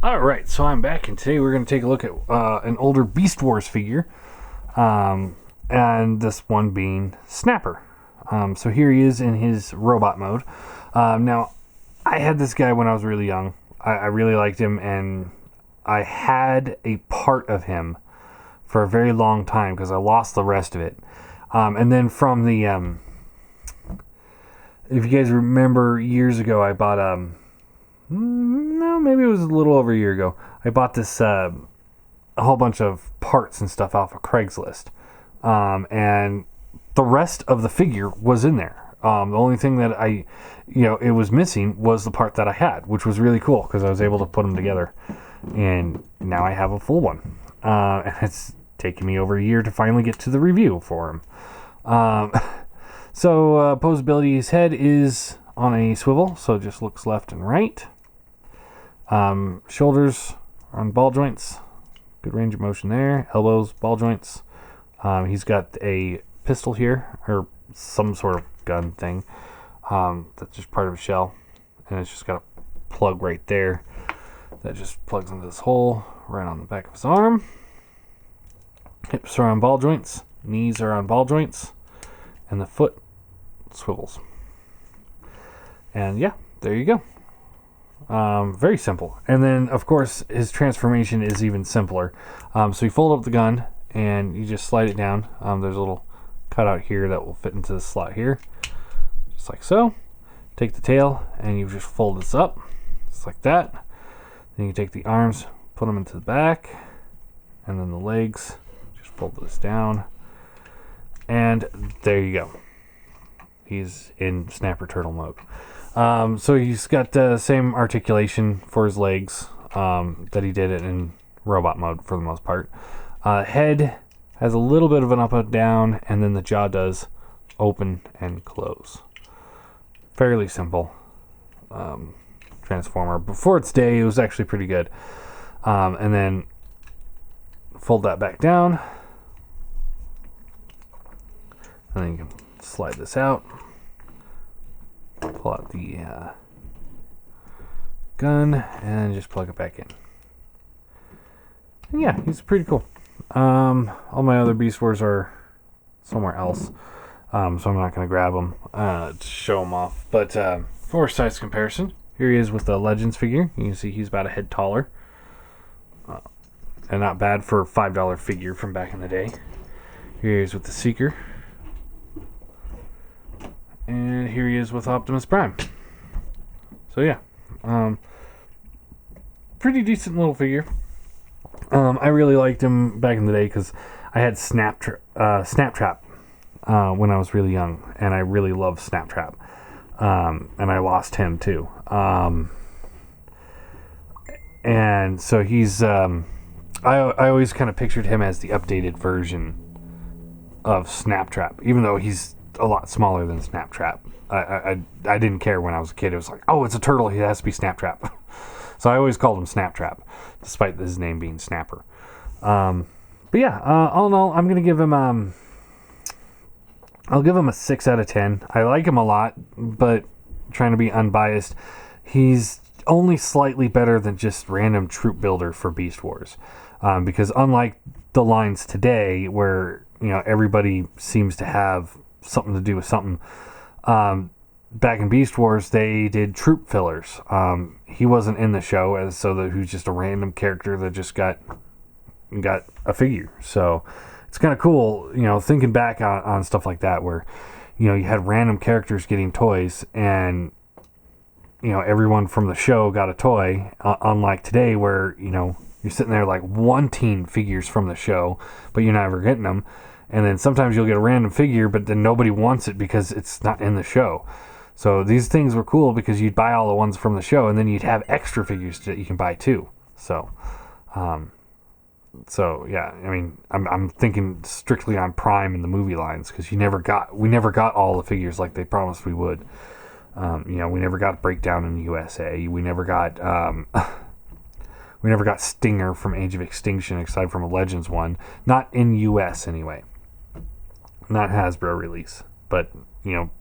Alright, so I'm back, and today we're going to take a look at an older Beast Wars figure, and this one being Snapper. So here he is in his robot mode. Now, I had this guy when I was really young. I really liked him, and I had a part of him for a very long time because I lost the rest of it. And then from the, if you guys remember years ago, I bought, no, maybe it was a little over a year ago. I bought this, a whole bunch of parts and stuff off of Craigslist. And the rest of the figure was in there. The only thing that it was missing was the part that I had, which was really cool because I was able to put them together. And now I have a full one. And it's taken me over a year to finally get to the review for him. Posability, his head is on a swivel, so it just looks left and right. Shoulders are on ball joints. Good range of motion there. Elbows, ball joints. He's got a pistol here, or some sort of gun thing. That's just part of a shell. And it's just got a plug right there that just plugs into this hole right on the back of his arm. Hips are on ball joints. Knees are on ball joints. And the foot swivels. And yeah, there you go. Very simple. And then, of course, his transformation is even simpler. So you fold up the gun and you just slide it down. There's a little cutout here that will fit into the slot here. Just like so. Take the tail and you just fold this up. Just like that. Then you take the arms, put them into the back. And then the legs. Just fold this down. And there you go. He's in Snapper Turtle mode. So he's got the same articulation for his legs that he did it in robot mode for the most part. Head has a little bit of an up and down, and then the jaw does open and close. Fairly simple transformer. Before its day, it was actually pretty good. And then fold that back down. And then you can slide this out. Pull out the gun and just plug it back in. And yeah, he's pretty cool. All my other Beast Wars are somewhere else, so I'm not going to grab them to show them off. But for size comparison, here he is with the Legends figure. You can see he's about a head taller. And not bad for a $5 figure from back in the day. Here he is with the Seeker. And here he is with Optimus Prime. So yeah, pretty decent little figure. I really liked him back in the day because I had Snaptrap when I was really young, and I really loved Snaptrap. And I lost him too. And so he's I always kind of pictured him as the updated version of Snaptrap, even though he's a lot smaller than Snaptrap. I didn't care when I was a kid. It was like, oh, it's a turtle, he has to be Snaptrap. So I always called him Snaptrap, despite his name being Snapper. But yeah, all in all, I'm gonna give him I'll give him a 6 out of 10. I like him a lot, but trying to be unbiased, he's only slightly better than just random troop builder for Beast Wars, because unlike the lines today where everybody seems to have something to do with something. Back in Beast Wars, they did troop fillers. He wasn't in the show, so he was just a random character that just got a figure. So it's kind of cool, thinking back on stuff like that, where you had random characters getting toys, and everyone from the show got a toy. Unlike today, where you're sitting there like wanting figures from the show, but you're never getting them. And then sometimes you'll get a random figure, but then nobody wants it because it's not in the show. So these things were cool because you'd buy all the ones from the show, and then you'd have extra figures that you can buy too. So yeah, I mean, I'm thinking strictly on Prime and the movie lines, because we never got all the figures like they promised we would. We never got Breakdown in the USA. We never got Stinger from Age of Extinction, aside from a Legends one. Not in US anyway. Not Hasbro release, but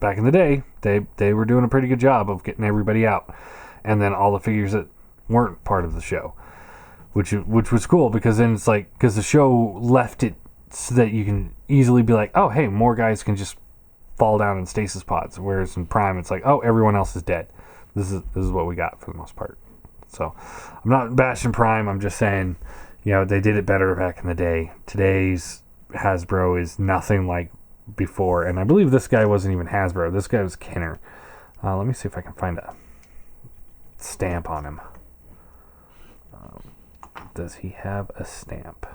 back in the day, they were doing a pretty good job of getting everybody out, and then all the figures that weren't part of the show, which was cool because then it's like, because the show left it so that you can easily be like, oh, hey, more guys can just fall down in stasis pods, whereas in Prime it's like, oh, everyone else is dead. This is what we got for the most part. So I'm not bashing Prime, I'm just saying, you know, they did it better back in the day. Today's Hasbro is nothing like before, and I believe this guy wasn't even Hasbro. This guy was Kenner. Let me see if I can find a stamp on him. Does he have a stamp?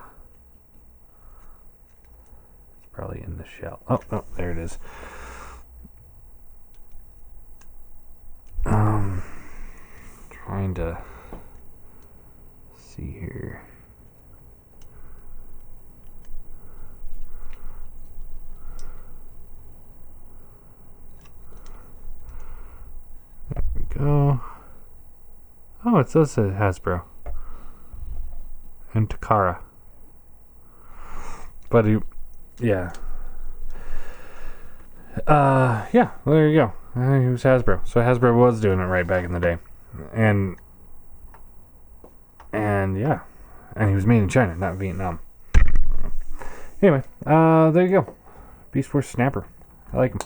It's probably in the shell. Oh, there it is. Trying to see here. There we go. Oh, it says Hasbro and Takara. But yeah. Yeah, well, there you go. He was Hasbro. So Hasbro was doing it right back in the day. And yeah. And he was made in China, not Vietnam. Anyway, there you go. Beast Wars Snapper. I like him.